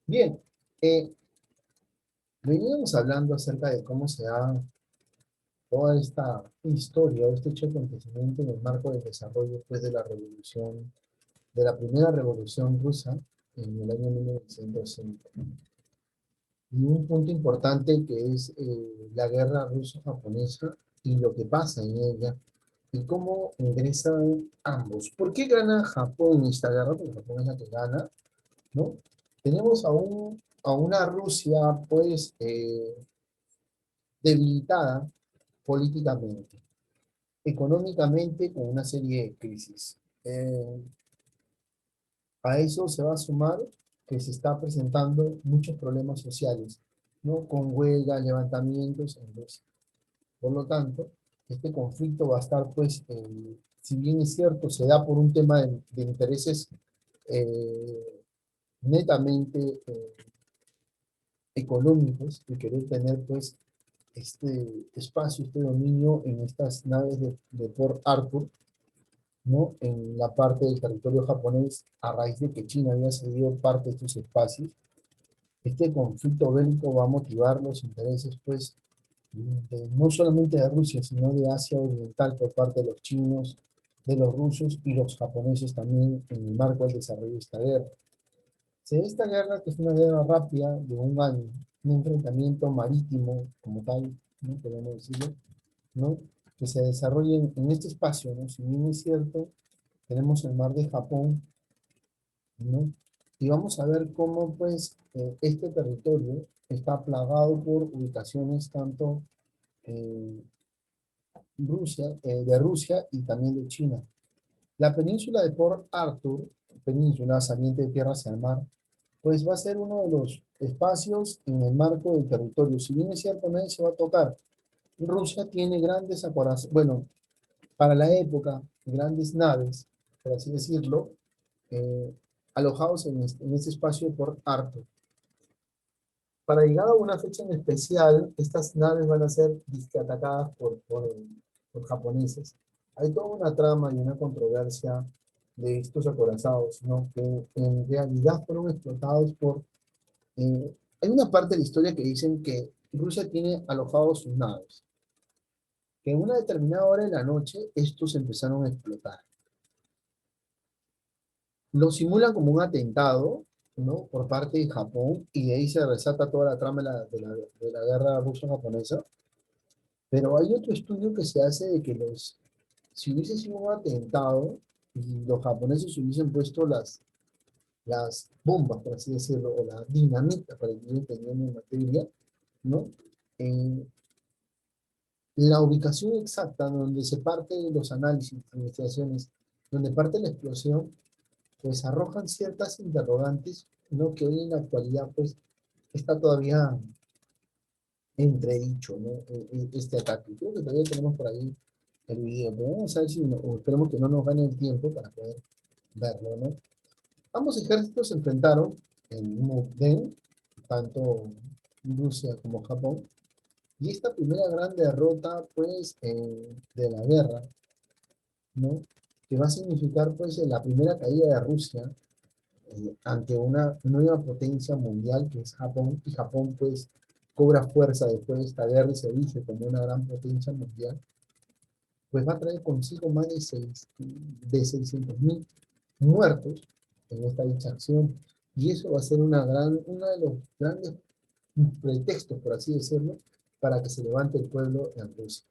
Bien, eh, veníamos hablando acerca de cómo se da toda esta historia, este hecho de acontecimiento en el marco del desarrollo después de la revolución, de la primera revolución rusa en el año 1905. Y un punto importante que es la guerra ruso-japonesa y lo que pasa en ella y cómo ingresan ambos. ¿Por qué gana Japón esta guerra? Porque Japón es la que gana, ¿no? Tenemos a una Rusia, pues, debilitada políticamente, económicamente con una serie de crisis. A eso se va a sumar que se está presentando muchos problemas sociales, ¿no? Con huelgas, levantamientos en Rusia. Por lo tanto, este conflicto va a estar, pues, si bien es cierto, se da por un tema de intereses eh, netamente económicos y querer tener, pues, este espacio, este dominio en estas naves de Port Arthur, ¿no? En la parte del territorio japonés, a raíz de que China había cedido parte de estos espacios. Este conflicto bélico va a motivar los intereses, pues, no solamente de Rusia, sino de Asia Oriental por parte de los chinos, de los rusos y los japoneses también en el marco del desarrollo de esta guerra. Esta guerra, que es una guerra rápida de un año, un enfrentamiento marítimo como tal, ¿no? Podemos decirlo, ¿no? Que se desarrolla en este espacio, ¿no? Si bien es cierto, tenemos el mar de Japón, ¿no? Y vamos a ver cómo, pues, este territorio está plagado por ubicaciones tanto eh, de Rusia y también de China. La península de Port Arthur, península saliente de tierra hacia el mar, pues va a ser uno de los espacios en el marco del territorio. Si bien es cierto, nadie se va a tocar. Rusia tiene grandes acorazados, bueno, para la época, grandes naves, por así decirlo, eh, alojados en este espacio de Port Arthur. Para llegar a una fecha en especial, estas naves van a ser disque atacadas por japoneses. Hay toda una trama y una controversia de estos acorazados, ¿no? Que en realidad fueron explotados por... hay una parte de la historia que dicen que Rusia tiene alojados sus naves, que en una determinada hora de la noche estos empezaron a explotar. Lo simulan como un atentado, ¿no? Por parte de Japón, y de ahí se resata toda la trama de la guerra ruso-japonesa. Pero hay otro estudio que se hace de que si hubiese sido un atentado y los japoneses hubiesen puesto las bombas, por así decirlo, o la dinamita, para que yo entendiendo en materia, ¿no? Eh, la ubicación exacta donde se parte de los análisis, investigaciones, donde parte la explosión, pues arrojan ciertas interrogantes, ¿no? Que hoy en la actualidad, pues, está todavía entredicho, ¿no? Este ataque. Creo que todavía tenemos por ahí el video, pero vamos a ver si o esperemos que no nos gane el tiempo para poder verlo, ¿no? Ambos ejércitos se enfrentaron en Mukden, tanto Rusia como Japón, y esta primera gran derrota, pues, de la guerra, ¿no? Que va a significar, pues, la primera caída de Rusia ante una nueva potencia mundial que es Japón, y Japón, pues, cobra fuerza después de esta guerra y se dice como una gran potencia mundial, pues va a traer consigo más de 600.000 muertos en esta dicha acción, y eso va a ser uno de los grandes pretextos, por así decirlo, para que se levante el pueblo en Rusia.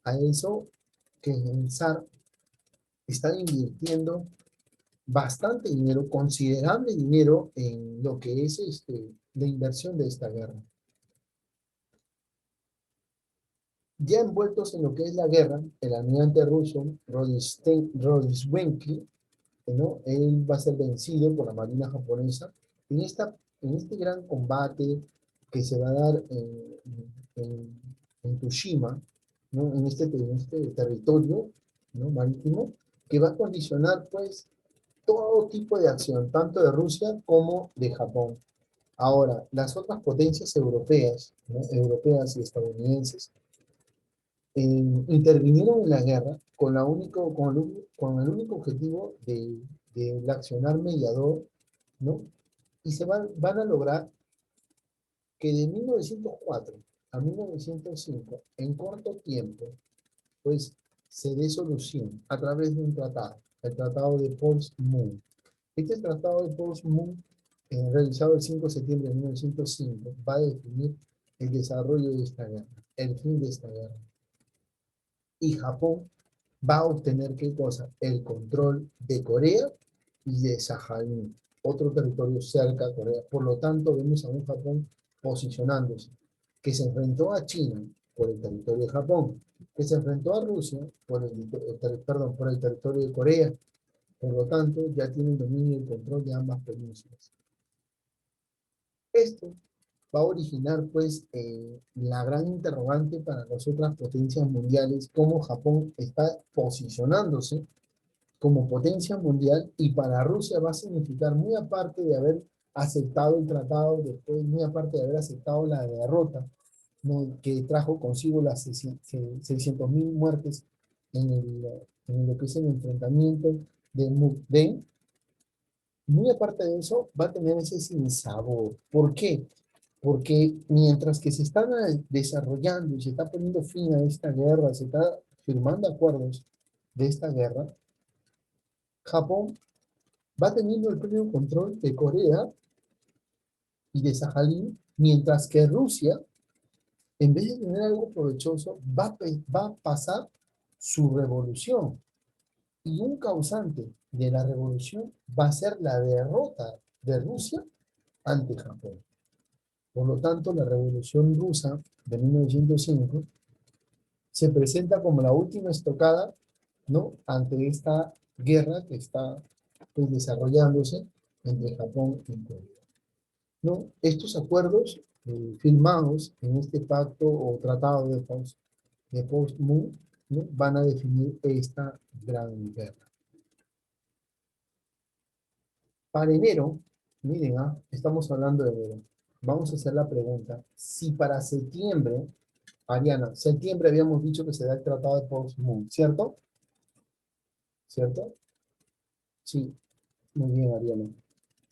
A eso que el zar está invirtiendo bastante dinero, considerable dinero en lo que es la inversión de esta guerra. Ya envueltos en lo que es la guerra, el almirante ruso Rodiswenki, ¿no? Él va a ser vencido por la marina japonesa en este gran combate que se va a dar en, en Tsushima, ¿no? En este territorio, ¿no? Marítimo, que va a condicionar, pues, todo tipo de acción, tanto de Rusia como de Japón. Ahora, las otras potencias europeas, ¿no? Europeas y estadounidenses, intervinieron en la guerra con el único objetivo de accionar mediador, ¿no? y van a lograr que de 1904 a 1905, en corto tiempo, pues se dé solución a través de un tratado, el Tratado de Portsmouth. Este Tratado de Portsmouth, realizado el 5 de septiembre de 1905, va a definir el desarrollo de esta guerra, el fin de esta guerra. Y Japón va a obtener, ¿qué cosa? El control de Corea y de Sajalín, otro territorio cerca de Corea. Por lo tanto, vemos a un Japón posicionándose, que se enfrentó a China por el territorio de Japón, que se enfrentó a Rusia por el territorio de Corea. Por lo tanto, ya tiene el dominio y el control de ambas penínsulas. Esto va a originar, pues, la gran interrogante para las otras potencias mundiales, cómo Japón está posicionándose como potencia mundial, y para Rusia va a significar, muy aparte de haber aceptado el tratado, después, muy aparte de haber aceptado la derrota, ¿no?, que trajo consigo las 600.000 muertes en lo que es el enfrentamiento de Mukden. Muy aparte de eso, va a tener ese sinsabor. ¿Por qué? Porque mientras que se están desarrollando y se está poniendo fin a esta guerra, se está firmando acuerdos de esta guerra, Japón va teniendo el pleno control de Corea y de Sajalín, mientras que Rusia, en vez de tener algo provechoso, va a pasar su revolución. Y un causante de la revolución va a ser la derrota de Rusia ante Japón. Por lo tanto, la Revolución Rusa de 1905 se presenta como la última estocada, ¿no?, ante esta guerra que está, pues, desarrollándose entre Japón y Corea, ¿no? Estos acuerdos firmados en este pacto o tratado de Portsmouth, ¿no?, van a definir esta gran guerra. Para enero, miren, estamos hablando de enero. Vamos a hacer la pregunta, si para septiembre, Ariana, septiembre habíamos dicho que se da el tratado de Portsmouth, ¿cierto? ¿Cierto? Sí, muy bien, Ariana.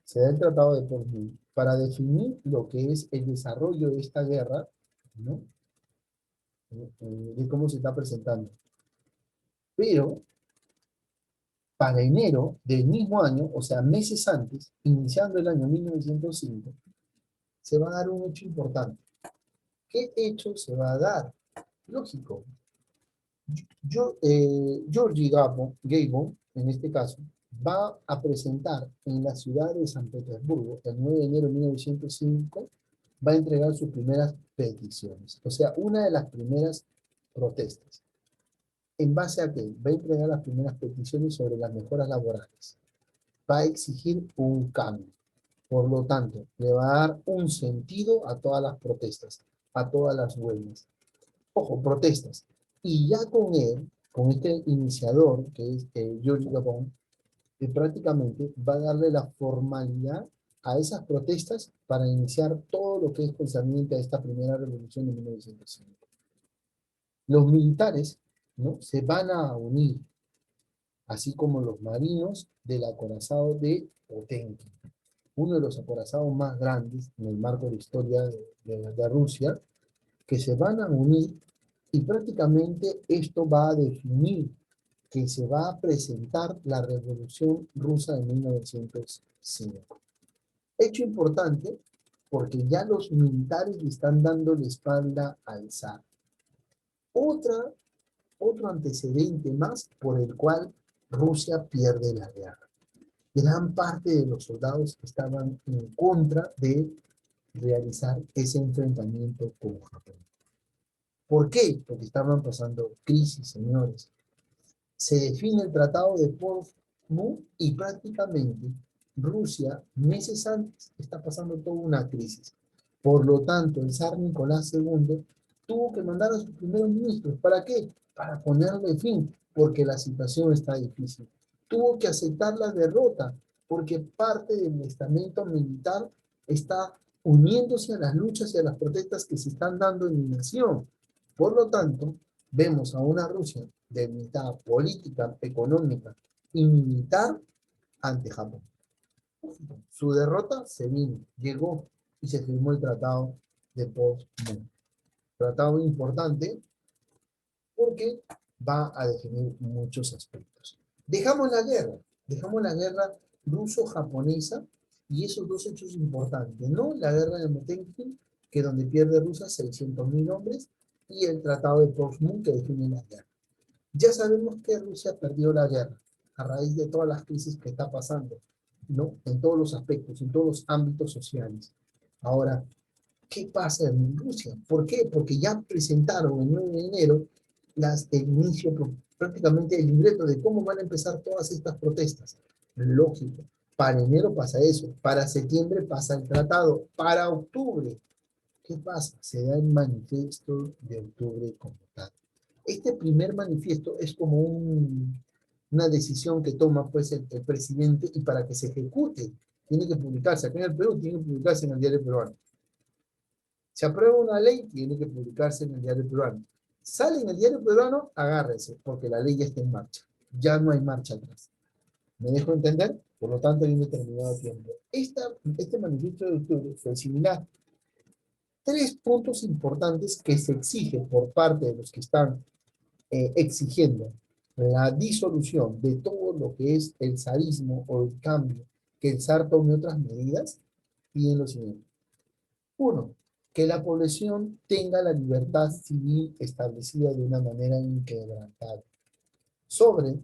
Se da el tratado de Portsmouth para definir lo que es el desarrollo de esta guerra, ¿no?, de cómo se está presentando. Pero para enero del mismo año, o sea, meses antes, iniciando el año 1905, se va a dar un hecho importante. ¿Qué hecho se va a dar? Lógico. Georgie Gabon, en este caso, va a presentar en la ciudad de San Petersburgo, el 9 de enero de 1905, va a entregar sus primeras peticiones. O sea, una de las primeras protestas. ¿En base a qué? Va a entregar las primeras peticiones sobre las mejoras laborales. Va a exigir un cambio. Por lo tanto, le va a dar un sentido a todas las protestas, a todas las huelgas. Ojo, protestas. Y ya con él, con este iniciador, que es George Gabon, que prácticamente va a darle la formalidad a esas protestas para iniciar todo lo que es concerniente a esta primera revolución de 1905. Los militares, ¿no?, se van a unir, así como los marinos del acorazado de Potenkin, uno de los acorazados más grandes en el marco de la historia de Rusia, que se van a unir, y prácticamente esto va a definir que se va a presentar la Revolución Rusa de 1905. Hecho importante porque ya los militares le están dando la espalda al zar. Otro antecedente más por el cual Rusia pierde la guerra. Gran parte de los soldados estaban en contra de realizar ese enfrentamiento con Japón. ¿Por qué? Porque estaban pasando crisis, señores. Se define el Tratado de Portsmouth y prácticamente Rusia, meses antes, está pasando toda una crisis. Por lo tanto, el zar Nicolás II tuvo que mandar a sus primeros ministros. ¿Para qué? Para ponerle fin, porque la situación está difícil. Tuvo que aceptar la derrota, porque parte del estamento militar está uniéndose a las luchas y a las protestas que se están dando en mi nación. Por lo tanto, vemos a una Rusia debilitada política, económica y militar ante Japón. Su derrota se vino, llegó y se firmó el tratado de Portsmouth. Tratado importante porque va a definir muchos aspectos. Dejamos la guerra ruso-japonesa y esos dos hechos importantes, ¿no? La guerra de Potemkin, que donde pierde Rusia 600.000 hombres, y el tratado de Portsmouth que define la guerra. Ya sabemos que Rusia perdió la guerra a raíz de todas las crisis que está pasando, ¿no? En todos los aspectos, en todos los ámbitos sociales. Ahora, ¿qué pasa en Rusia? ¿Por qué? Porque ya presentaron el 9 de enero el inicio, prácticamente el libreto de cómo van a empezar todas estas protestas. Lógico. Para enero pasa eso, para septiembre pasa el tratado, para octubre, ¿qué pasa? Se da el manifiesto de octubre como tal. Este primer manifiesto es como una decisión que toma pues el presidente y para que se ejecute tiene que publicarse. Acá en el Perú tiene que publicarse en el diario peruano. Se aprueba una ley, tiene que publicarse en el diario peruano. Sale en el diario peruano, agárrese, porque la ley ya está en marcha. Ya no hay marcha atrás. ¿Me dejo entender? Por lo tanto, hay un determinado tiempo. Este manifiesto de octubre fue similar. Tres puntos importantes que se exigen por parte de los que están exigiendo la disolución de todo lo que es el zarismo o el cambio, que el zar tome otras medidas, piden lo siguiente. Uno, que la población tenga la libertad civil establecida de una manera inquebrantable. Sobre,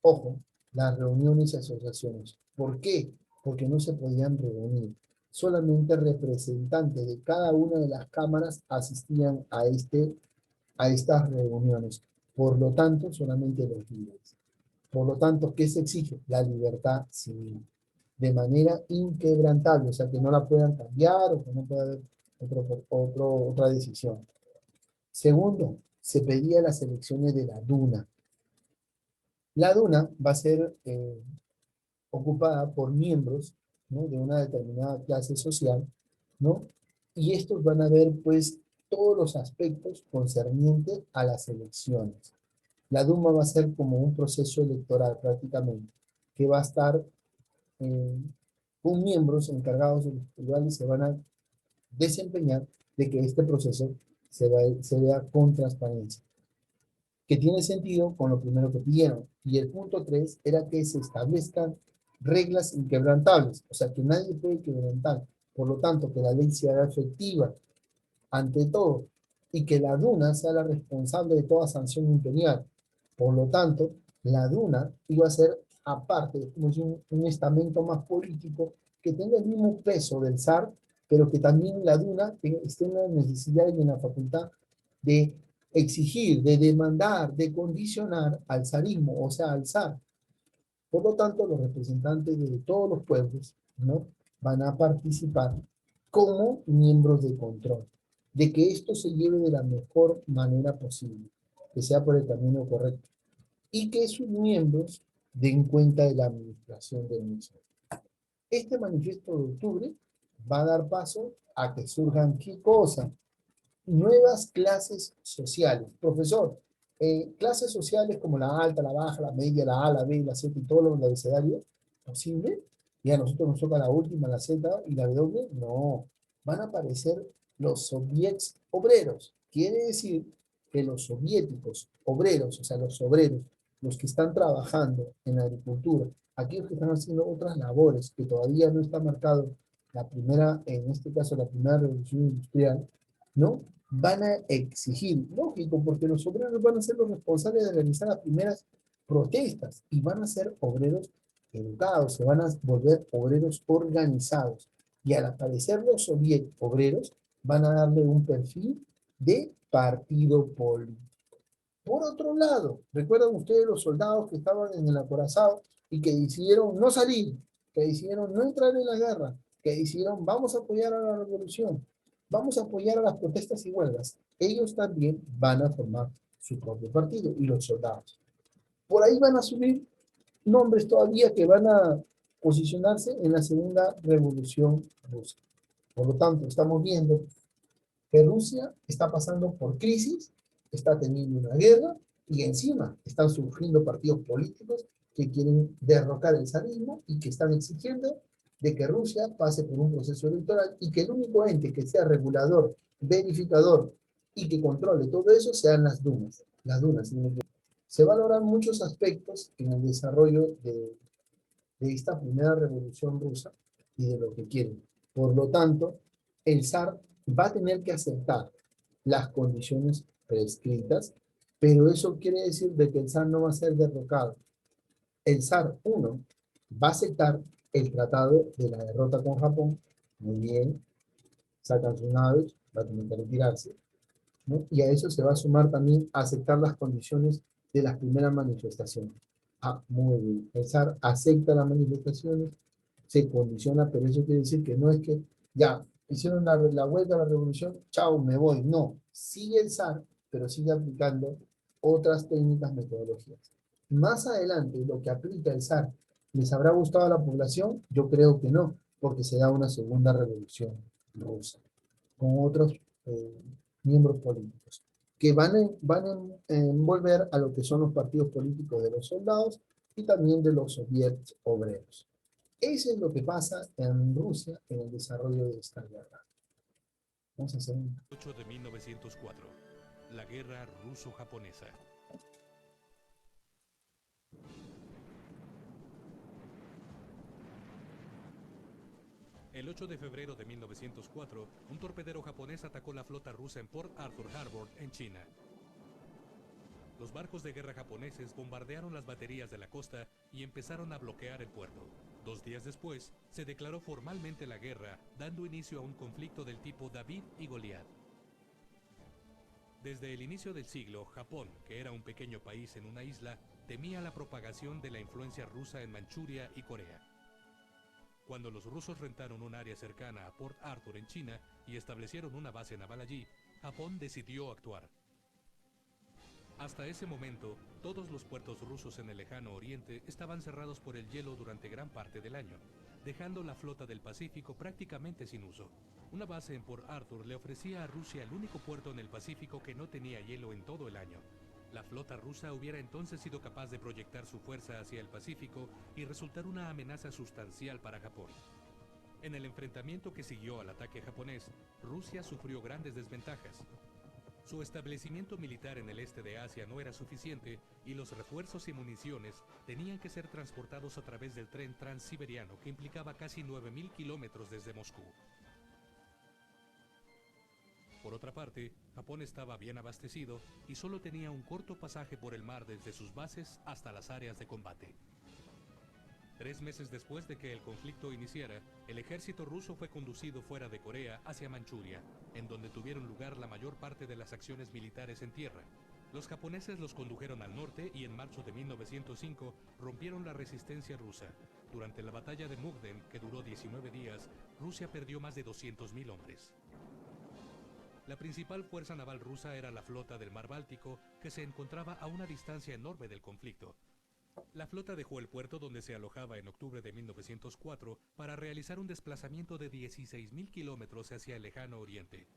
ojo, las reuniones y asociaciones. ¿Por qué? Porque no se podían reunir. Solamente representantes de cada una de las cámaras asistían a estas reuniones. Por lo tanto, solamente los líderes. Por lo tanto, ¿qué se exige? La libertad civil. De manera inquebrantable, o sea, que no la puedan cambiar o que no pueda haber otra decisión. Segundo, se pedía las elecciones de la DUNA. La DUNA va a ser ocupada por miembros, ¿no? De una determinada clase social, ¿no? Y estos van a ver, pues, todos los aspectos concernientes a las elecciones. La Duma va a ser como un proceso electoral prácticamente, que va a estar eh, con miembros encargados de los cuales se van a desempeñar de que este proceso se vea con transparencia, que tiene sentido con lo primero que pidieron. Y el punto 3 era que se establezcan reglas inquebrantables, o sea, que nadie puede quebrantar. Por lo tanto, que la ley sea efectiva ante todo, y que la DUNA sea la responsable de toda sanción imperial. Por lo tanto, la DUNA iba a ser, aparte, como un estamento más político que tenga el mismo peso del zar, pero que también la DUNA esté en la necesidad y en la facultad de exigir, de demandar, de condicionar al zarismo, o sea, al zar. Por lo tanto, los representantes de todos los pueblos, ¿no? Van a participar como miembros de control, de que esto se lleve de la mejor manera posible, que sea por el camino correcto, y que sus miembros den cuenta de la administración del mismo. Este manifiesto de octubre va a dar paso a que surjan, ¿qué cosa? Nuevas clases sociales. Profesor, clases sociales como la alta, la baja, la media, la A, la B, la Z y todo lo abecedario, ¿posible? Y a nosotros nos toca la última, la Z y la W. No, van a aparecer los soviets obreros. Quiere decir que los soviéticos obreros, o sea, los obreros, los que están trabajando en la agricultura, aquellos que están haciendo otras labores que todavía no está marcado la primera, en este caso la primera revolución industrial, ¿no? Van a exigir, lógico, porque los obreros van a ser los responsables de realizar las primeras protestas y van a ser obreros educados, se van a volver obreros organizados. Y al aparecer los obreros, van a darle un perfil de partido político. Por otro lado, ¿recuerdan ustedes los soldados que estaban en el acorazado y que decidieron no salir, que decidieron no entrar en la guerra, que decidieron vamos a apoyar a la revolución, vamos a apoyar a las protestas y huelgas? Ellos también van a formar su propio partido y los soldados. Por ahí van a subir nombres todavía que van a posicionarse en la segunda revolución rusa. Por lo tanto, estamos viendo que Rusia está pasando por crisis, está teniendo una guerra y encima están surgiendo partidos políticos que quieren derrocar el zarismo y que están exigiendo de que Rusia pase por un proceso electoral y que el único ente que sea regulador, verificador y que controle todo eso sean las dunas. Las dunas. Se valoran muchos aspectos en el desarrollo de esta primera revolución rusa y de lo que quieren. Por lo tanto, el zar va a tener que aceptar las condiciones prescritas, pero eso quiere decir de que el zar no va a ser derrocado. El zar, uno, va a aceptar el tratado de la derrota con Japón, muy bien, sacan sus naves, va a tener que retirarse, ¿no? Y a eso se va a sumar también a aceptar las condiciones de las primeras manifestaciones. Ah, muy bien. El zar acepta las manifestaciones, se condiciona, pero eso quiere decir que no es que ya hicieron la vuelta a la revolución, chao, me voy. No, sigue el zar, pero sigue aplicando otras técnicas, metodologías. Más adelante, lo que aplica el zar, ¿les habrá gustado a la población? Yo creo que no, porque se da una segunda revolución rusa, con otros eh, miembros políticos, que van a envolver a lo que son los partidos políticos de los soldados y también de los soviets obreros. Eso es lo que pasa en Rusia en el desarrollo de esta guerra. Vamos a hacer un... 8 de 1904, la guerra ruso-japonesa. El 8 de febrero de 1904, un torpedero japonés atacó la flota rusa en Port Arthur Harbor, en China. Los barcos de guerra japoneses bombardearon las baterías de la costa y empezaron a bloquear el puerto. 2 días después, se declaró formalmente la guerra, dando inicio a un conflicto del tipo David y Goliat. Desde el inicio del siglo, Japón, que era un pequeño país en una isla, temía la propagación de la influencia rusa en Manchuria y Corea. Cuando los rusos rentaron un área cercana a Port Arthur en China y establecieron una base naval allí, Japón decidió actuar. Hasta ese momento, todos los puertos rusos en el lejano oriente estaban cerrados por el hielo durante gran parte del año, dejando la flota del Pacífico prácticamente sin uso. Una base en Port Arthur le ofrecía a Rusia el único puerto en el Pacífico que no tenía hielo en todo el año. La flota rusa hubiera entonces sido capaz de proyectar su fuerza hacia el Pacífico y resultar una amenaza sustancial para Japón. En el enfrentamiento que siguió al ataque japonés, Rusia sufrió grandes desventajas. Su establecimiento militar en el este de Asia no era suficiente y los refuerzos y municiones tenían que ser transportados a través del tren transsiberiano que implicaba casi 9.000 kilómetros desde Moscú. Por otra parte, Japón estaba bien abastecido y solo tenía un corto pasaje por el mar desde sus bases hasta las áreas de combate. 3 meses después de que el conflicto iniciara, el ejército ruso fue conducido fuera de Corea hacia Manchuria, en donde tuvieron lugar la mayor parte de las acciones militares en tierra. Los japoneses los condujeron al norte y en marzo de 1905 rompieron la resistencia rusa. Durante la batalla de Mukden, que duró 19 días, Rusia perdió más de 200.000 hombres. La principal fuerza naval rusa era la flota del Mar Báltico, que se encontraba a una distancia enorme del conflicto. La flota dejó el puerto donde se alojaba en octubre de 1904 para realizar un desplazamiento de 16.000 kilómetros hacia el lejano oriente.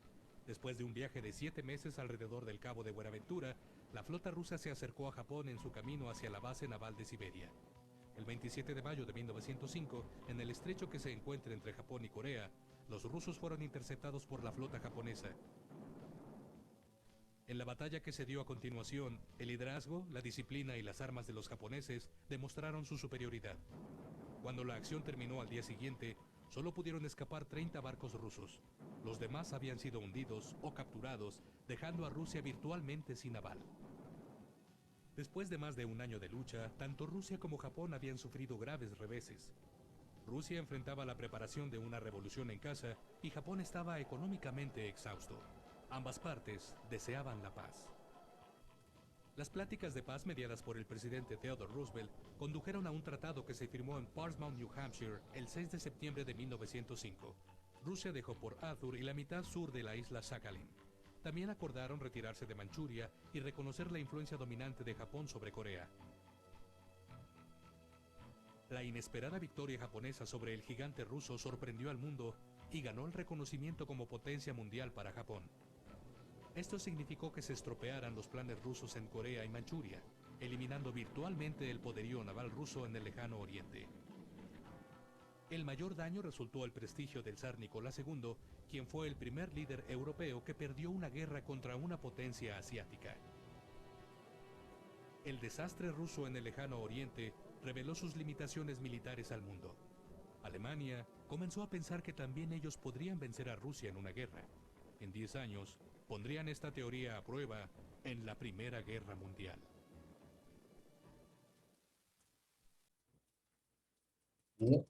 Después de un viaje de 7 meses alrededor del Cabo de Buenaventura, la flota rusa se acercó a Japón en su camino hacia la base naval de Siberia. El 27 de mayo de 1905, en el estrecho que se encuentra entre Japón y Corea, los rusos fueron interceptados por la flota japonesa. En la batalla que se dio a continuación, el liderazgo, la disciplina y las armas de los japoneses demostraron su superioridad. Cuando la acción terminó al día siguiente, solo pudieron escapar 30 barcos rusos. Los demás habían sido hundidos o capturados, dejando a Rusia virtualmente sin naval. Después de más de un año de lucha, tanto Rusia como Japón habían sufrido graves reveses. Rusia enfrentaba la preparación de una revolución en casa y Japón estaba económicamente exhausto. Ambas partes deseaban la paz. Las pláticas de paz mediadas por el presidente Theodore Roosevelt condujeron a un tratado que se firmó en Portsmouth, New Hampshire, el 6 de septiembre de 1905. Rusia dejó Port Arthur y la mitad sur de la isla Sakhalin. También acordaron retirarse de Manchuria y reconocer la influencia dominante de Japón sobre Corea. La inesperada victoria japonesa sobre el gigante ruso sorprendió al mundo y ganó el reconocimiento como potencia mundial para Japón. Esto significó que se estropearan los planes rusos en Corea y Manchuria, eliminando virtualmente el poderío naval ruso en el lejano oriente. El mayor daño resultó el prestigio del zar Nicolás II, quien fue el primer líder europeo que perdió una guerra contra una potencia asiática. El desastre ruso en el lejano oriente reveló sus limitaciones militares al mundo. Alemania comenzó a pensar que también ellos podrían vencer a Rusia en una guerra. En 10 años, pondrían esta teoría a prueba en la Primera Guerra Mundial. Bien.